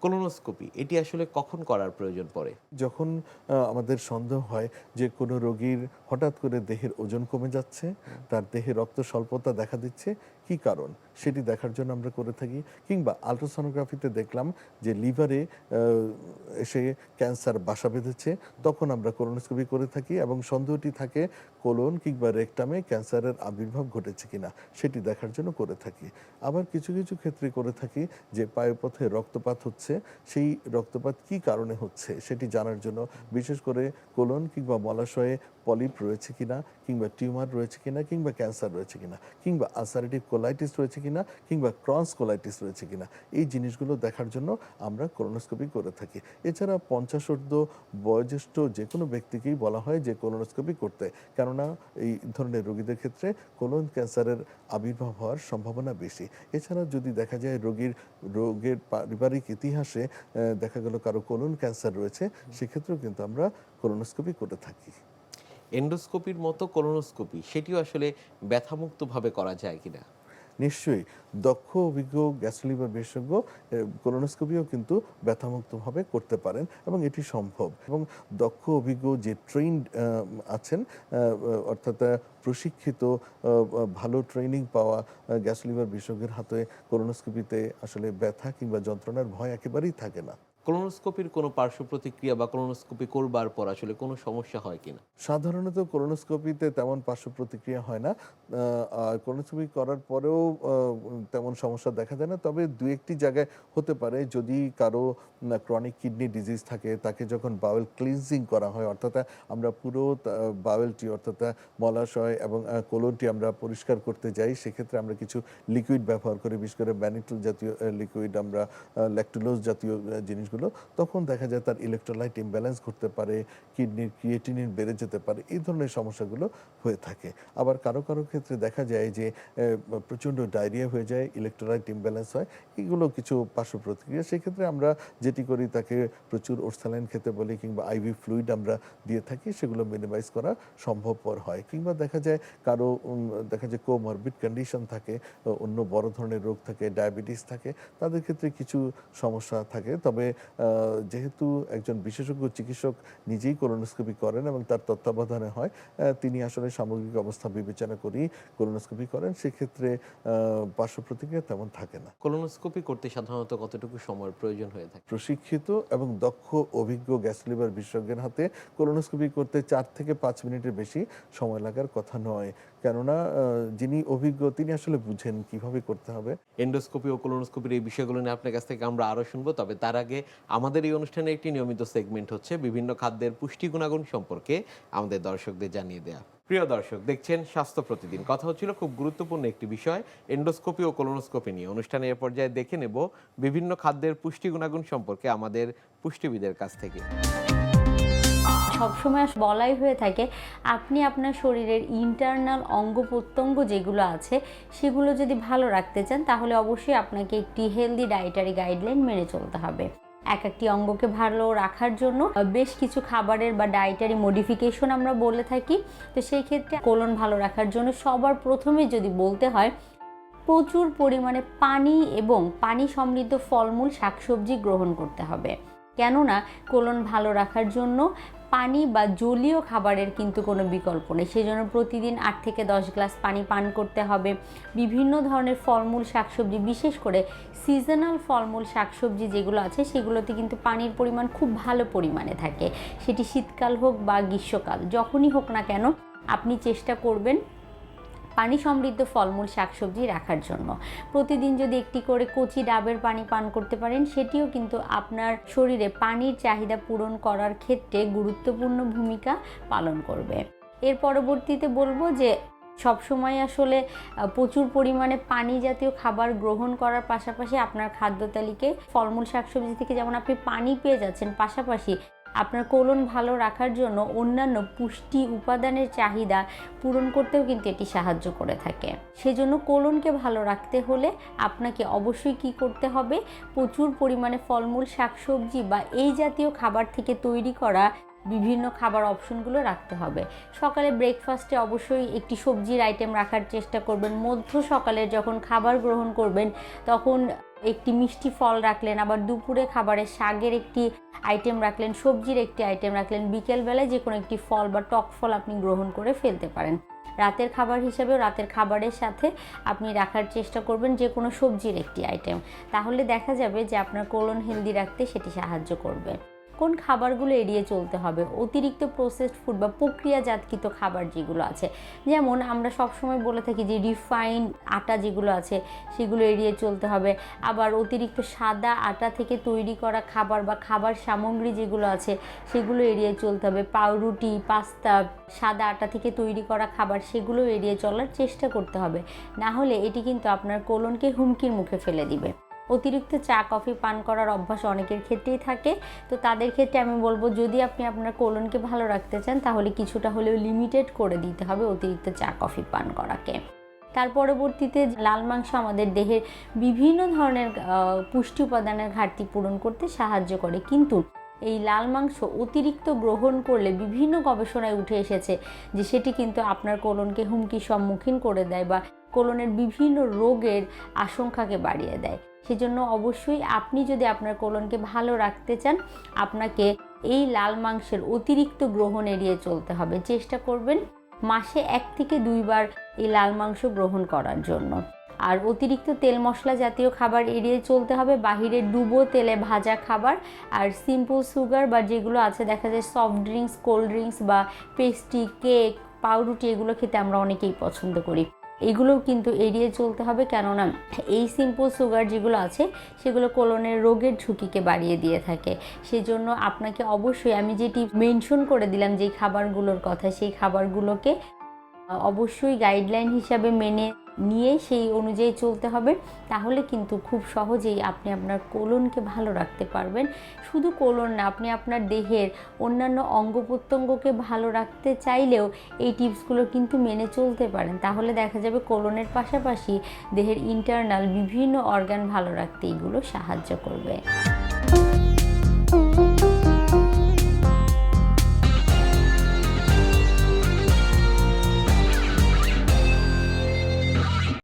Colonoscopy এটি আসলে কখন করার প্রয়োজন পড়ে? যখন আমাদের সন্দেহ হয় যে কোনো রোগীর হঠাৎ করে দেহের ওজন কমে যাচ্ছে, তার দেহে রক্ত স্বল্পতা দেখা দিচ্ছে, কি কারণ? সেটি দেখার জন্য আমরা করে থাকি। কিংবা আল্ট্রাসনোগ্রাফিতে দেখলাম যে লিভারে এসে ক্যান্সার বাসা বেঁধেছে, তখন আমরা কোলোনোস্কোপি করে থাকি এবং সন্দেহটি থাকে কোলন কিংবা রেকটামে ক্যান্সারের আবির্ভাব ঘটেছে কিনা সেটি দেখার জন্য করে থাকি। আবার কিছু, কিছু ক্ষেত্রে করে থাকি যে পায়ুপথে রক্তপাত হচ্ছে, সেই রক্তপাত কি কারণে হচ্ছে সেটি জানার জন্য বিশেষ করে কোলন কিংবা মলাশয়ে পলিপ রয়েছে কিনা, কিংবা টিউমার রয়েছে কিনা, কিংবা ক্যান্সার রয়েছে কিনা, কিংবা আলসারেটিভ কোলাইটিস রয়েছে কিনা, কিংবা ক্রনস কোলাইটিস রয়েছে কিনা, এই জিনিসগুলো দেখার জন্য আমরা কোলোনোস্কোপি করে থাকি। এছাড়া 50 ঊর্ধ্ব বয়োজ্যেষ্ঠ যে কোনো ব্যক্তিকেই বলা হয় যে কোলোনোস্কোপি করতে, কেননা এই ধরনের রোগীদের ক্ষেত্রে কোলন ক্যান্সারের আবির্ভাব হওয়ার সম্ভাবনা বেশি। এছাড়া যদি দেখা যায় রোগের পারিবারিক ইতিহাসে দেখা গেল কারো কোলন ক্যান্সার রয়েছে, সেক্ষেত্রেও কিন্তু আমরা কোলোনোস্কোপি করে থাকি। এন্ডোস্কোপির মতো কোলোনোস্কোপি সেটিও আসলে ব্যথামুক্তভাবে করা যায় কিনা? নিশ্চয়ই দক্ষ অভিজ্ঞ গ্যাস্ট্রো-লিভার বিশেষজ্ঞ কোলোনোস্কোপিও কিন্তু ব্যথামুক্তভাবে করতে পারেন এবং এটি সম্ভব। এবং দক্ষ অভিজ্ঞ যে ট্রেইনড আছেন, অর্থাৎ প্রশিক্ষিত ভালো ট্রেনিং পাওয়া গ্যাস্ট্রো-লিভার বিশেষজ্ঞের হাতে কোলোনোস্কোপিতে আসলে ব্যথা কিংবা যন্ত্রণার ভয় একেবারেই থাকে না। কোলোনোস্কোপির কোনো পার্শ্ব প্রতিক্রিয়া বা কোলোনোস্কোপি করবার পর আসলে কোনো সমস্যা হয় কিনা? সাধারণত কোলোনোস্কোপিতে তেমন পার্শ্ব প্রতিক্রিয়া হয় না। আর কোলোনোস্কোপি করার পরেও তেমন সমস্যা দেখা দেয় না। তবে ২-১টি জায়গায় হতে পারে, যদি কারো ক্রনিক কিডনি ডিজিজ থাকে, তাকে যখন বাওয়েল ক্লিনজিং করা হয়, অর্থাৎ আমরা পুরো বাওয়েলটি অর্থাৎ মলাশয় এবং কোলনটি আমরা পরিষ্কার করতে যাই, সেক্ষেত্রে আমরা কিছু লিকুইড ব্যবহার করি, বিশেষ করে ম্যানিটল জাতীয় লিকুইড, আমরা ল্যাকটুলোজ জাতীয় জিনিসগুলো। তখন দেখা যায় তার ইলেকট্রোলাইট ইমব্যালেন্স ঘটতে পারে, কিডনির ক্রিয়েটিনিন বেড়ে যেতে পারে, এই ধরনের সমস্যাগুলো হয়ে থাকে। আবার কারো কারো ক্ষেত্রে দেখা যায় যে প্রচণ্ড ডায়রিয়া হয়ে যায়, ইলেকট্রোলাইট ইমব্যালেন্স হয়, এগুলো কিছু পার্শ্ব প্রতিক্রিয়া। সেক্ষেত্রে আমরা যেটি করি তাকে প্রচুর ওরসালাইন খেতে বলি কিংবা আইভি ফ্লুইড আমরা দিয়ে থাকি, সেগুলো মিনিমাইজ করা সম্ভবপর হয়। কিংবা দেখা যায় কারো কোমরবিড কন্ডিশন থাকে, অন্য বড় ধরনের রোগ থাকে, ডায়াবেটিস থাকে, তাদের ক্ষেত্রে কিছু সমস্যা থাকে। তবে যেহেতু একজন বিশেষজ্ঞ চিকিৎসক নিজেই কোলোনোস্কোপি করেন এবং তার তত্ত্বাবধানে হয়, তিনি আসলে সামগ্রিক অবস্থা বিবেচনা করেই কোলোনোস্কোপি করেন, সেক্ষেত্রে পার্শ্ব প্রতিক্রিয়া তেমন থাকে না। কোলোনোস্কোপি করতে সাধারণত কতটুকু সময়ের প্রয়োজন হয়ে থাকে? প্রশিক্ষিত এবং দক্ষ অভিজ্ঞ গ্যাস্ট্রো-লিভার বিশেষজ্ঞের হাতে কোলোনোস্কোপি করতে ৪ থেকে ৫ মিনিটের বেশি সময় লাগার কথা নয়। কেননা যিনি অভিজ্ঞ তিনি আসলে বুঝেন কিভাবে করতে হবে। এন্ডোস্কোপি ও কোলোনোস্কোপির এই বিষয়গুলো নিয়ে আপনার কাছ থেকে আমরা আরও শুনবো। তবে তার আগে আমাদের এই অনুষ্ঠানে একটি নিয়মিত সেগমেন্ট হচ্ছে বিভিন্ন খাদ্যের পুষ্টি গুণাগুণ সম্পর্কে আমাদের দর্শকদের জানিয়ে দেয়া। প্রিয় দর্শক, দেখছেন স্বাস্থ্য প্রতিদিন। কথা হচ্ছিল খুব গুরুত্বপূর্ণ একটি বিষয়, এন্ডোস্কোপি ও কোলোনোস্কোপি নিয়ে। অনুষ্ঠানে এ পর্যায়ে দেখে নেব বিভিন্ন খাদ্যের পুষ্টি গুণাগুণ সম্পর্কে আমাদের পুষ্টিবিদের কাছ থেকে। সবসময় বলাই হয়ে থাকে আপনি আপনার শরীরের ইন্টারনাল অঙ্গ প্রত্যঙ্গ যেগুলো আছে সেগুলো যদি ভালো রাখতে চান, তাহলে অবশ্যই আপনাকে একটি হেলদি ডায়েটারি গাইডলাইন মেনে চলতে হবে। একটি অঙ্গকে ভালো রাখার জন্য বেশ কিছু খাবারের বা ডায়েটারি মডিফিকেশন আমরা বলে থাকি। তো সেই ক্ষেত্রে কোলন ভালো রাখার জন্য সবার প্রথমে যদি বলতে হয়, প্রচুর পরিমাণে পানি এবং পানি সমৃদ্ধ ফলমূল শাকসবজি গ্রহণ করতে হবে। কেননা কোলন ভালো রাখার জন্য পানি বা জলীয় খাবারের কিন্তু কোনো বিকল্প নেই। সেই জন্য প্রতিদিন ৮ থেকে ১০ গ্লাস পানি পান করতে হবে। বিভিন্ন ধরনের ফলমূল শাকসবজি, বিশেষ করে সিজনাল ফলমূল শাকসবজি যেগুলো আছে সেগুলোতে কিন্তু পানির পরিমাণ খুব ভালো পরিমাণে থাকে। সেটি শীতকাল হোক বা গ্রীষ্মকাল, যখনই হোক না কেন আপনি চেষ্টা করবেন পানি সমৃদ্ধ ফলমূল শাকসবজি রাখার জন্য। প্রতিদিন যদি একটি করে কচি ডাবের পানি পান করতে পারেন, সেটিও কিন্তু আপনার শরীরে পানির চাহিদা পূরণ করার ক্ষেত্রে গুরুত্বপূর্ণ ভূমিকা পালন করবে। এর পরবর্তীতে বলবো যে সবসময় আসলে প্রচুর পরিমাণে পানি জাতীয় খাবার গ্রহণ করার পাশাপাশি আপনার খাদ্য তালিকায় ফলমূল শাকসবজি থেকে যেমন আপনি পানি পেয়ে যাচ্ছেন, পাশাপাশি আপনার কোলন ভালো রাখার জন্য অন্যান্য পুষ্টি উপাদানের চাহিদা পূরণ করতেও কিন্তু এটি সাহায্য করে থাকে। সেজন্য কোলনকে ভালো রাখতে হলে আপনাকে অবশ্যই কি করতে হবে, প্রচুর পরিমাণে ফলমূল শাকসবজি বা এই জাতীয় খাবার থেকে তৈরি করা বিভিন্ন খাবার অপশনগুলো রাখতে হবে। সকালে ব্রেকফাস্টে অবশ্যই একটি সবজির আইটেম রাখার চেষ্টা করবেন। মধ্য সকালে যখন খাবার গ্রহণ করবেন তখন একটি মিষ্টি ফল রাখলেন, আবার দুপুরে খাবারে শাকের একটি আইটেম রাখলেন, সবজির একটি আইটেম রাখলেন, বিকেলবেলায় যে কোনো একটি ফল বা টক ফল আপনি গ্রহণ করে ফেলতে পারেন। রাতের খাবার হিসেবেও রাতের খাবারের সাথে আপনি রাখার চেষ্টা করবেন যে কোনো সবজির একটি আইটেম। তাহলে দেখা যাবে যে আপনার কোলন হেলদি রাখতে সেটি সাহায্য করবে। কোন খাবারগুলো এড়িয়ে চলতে হবে? অতিরিক্ত প্রসেসড ফুড বা প্রক্রিয়াজাতকৃত খাবার যেগুলো আছে, যেমন আমরা সবসময় বলে থাকি যে রিফাইন্ড আটা যেগুলো আছে সেগুলো এড়িয়ে চলতে হবে। আবার অতিরিক্ত সাদা আটা থেকে তৈরি করা খাবার বা খাবার সামগ্রী যেগুলো আছে সেগুলো এড়িয়ে চলতে হবে। পাউরুটি, পাস্তা, সাদা আটা থেকে তৈরি করা খাবার সেগুলো এড়িয়ে চলার চেষ্টা করতে হবে, না হলে এটি কিন্তু আপনার কোলনকে হুমকির মুখে ফেলে দিবে। অতিরিক্ত চা কফি পান করার অভ্যাস অনেকের ক্ষেত্রেই থাকে, তো তাদের ক্ষেত্রে আমি বলবো যদি আপনি আপনার কোলনকে ভালো রাখতে চান তাহলে কিছুটা হলেও লিমিটেড করে দিতে হবে অতিরিক্ত চা কফি পান করাকে। তার পরবর্তীতে লাল মাংস আমাদের দেহের বিভিন্ন ধরনের পুষ্টি উপাদানের ঘাটতি পূরণ করতে সাহায্য করে, কিন্তু এই লাল মাংস অতিরিক্ত গ্রহণ করলে বিভিন্ন গবেষণায় উঠে এসেছে যে সেটি কিন্তু আপনার কোলনকে হুমকির সম্মুখীন করে দেয় বা কোলনের বিভিন্ন রোগের আশঙ্কাকে বাড়িয়ে দেয়। সেজন্য অবশ্যই আপনি যদি আপনার কোলনকে ভালো রাখতে চান আপনাকে এই লাল মাংসের অতিরিক্ত গ্রহণ এড়িয়ে চলতে হবে। চেষ্টা করবেন মাসে 1 থেকে 2 বার এই লাল মাংস গ্রহণ করার জন্য। আর অতিরিক্ত তেল মশলা জাতীয় খাবার এড়িয়ে চলতে হবে, বাহিরে ডুবো তেলে ভাজা খাবার আর সিম্পল সুগার বা যেগুলো আছে দেখা যায় সফট ড্রিঙ্কস, কোল্ড ড্রিঙ্কস বা পেস্ট্রি, কেক, পাউরুটি এগুলো খেতে আমরা অনেকেই পছন্দ করি, এগুলোও কিন্তু এড়িয়ে চলতে হবে। কেননা এই সিম্পল সুগার যেগুলো আছে সেগুলো কোলনের রোগের ঝুঁকিকে বাড়িয়ে দিয়ে থাকে। সেজন্য আপনাকে অবশ্যই আমি যেটি মেনশন করে দিলাম যেই খাবারগুলোর কথা, সেই খাবারগুলোকে অবশ্যই গাইডলাইন হিসাবে মেনে নিয়ে সেই অনুযায়ী চলতে হবে। তাহলে কিন্তু খুব সহজেই আপনি আপনার কোলনকে ভালো রাখতে পারবেন। শুধু কোলন না, আপনি আপনার দেহের অন্যান্য অঙ্গ প্রত্যঙ্গকে ভালো রাখতে চাইলেও এই টিপসগুলো কিন্তু মেনে চলতে পারেন। তাহলে দেখা যাবে কোলনের পাশাপাশি দেহের ইন্টারনাল বিভিন্ন অর্গান ভালো রাখতে এগুলো সাহায্য করবে।